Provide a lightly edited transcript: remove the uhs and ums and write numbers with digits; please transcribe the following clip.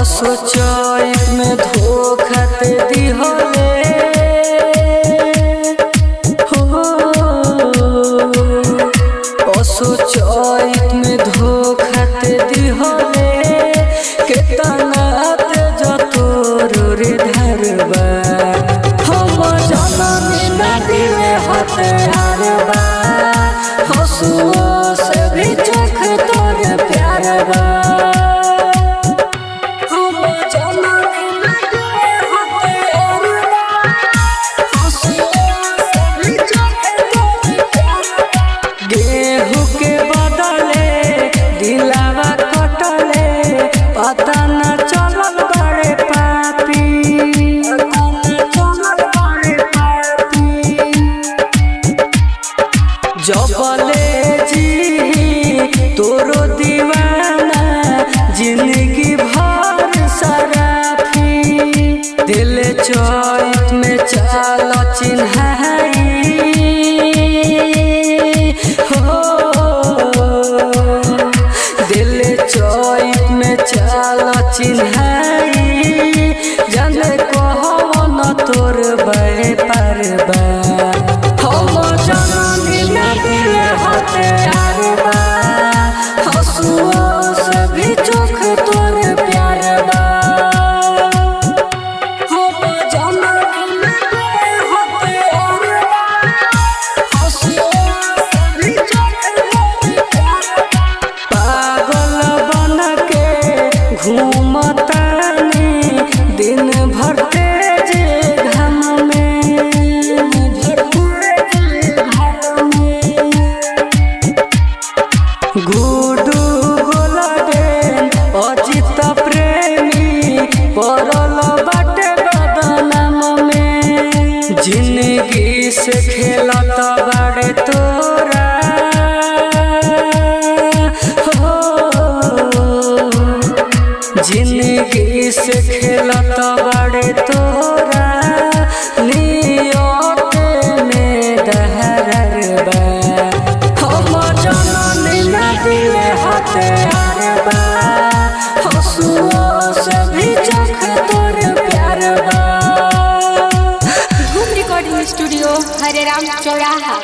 असोचैत में धोखा ते दिहले हो, असोचैत में धोखा ते दिहले केतना ते जतोर रे धरबा हम जननी ना दिले हते हारबा हसुओ से भी चख तोर प्यारबा पता न चलल बड़े पापी जबले जी तोरो दीवाना जिंदगी भर सराफी दिल चैत में चाल चिन्हाई हो, दिल चैत में चाल चिन्हाई जाने कहवन तोर बे पारबा हम जननी ना दिले हते हारबा हसुओ से भी चोख तोर प्यारबा हम जननी ना दिले हते हारबा हसुओ से भी चोख तोर प्यारबा पागल बन के घूमतानी दिन भर तेज घाम में गुडू गोलडेन अजित प्रेमी पड़ल बाटे बदनाम में जिंदगी से खेलत बाड़े तोरा हो, जिंदगी से खेलत बाड़े तोरा नियत में दहरबा हम जननी ना दिले हते हारबा हसुओ से भी चख तोर प्यारबा। धूम रिकॉर्डिंग स्टूडियो हरे राम चौराहा।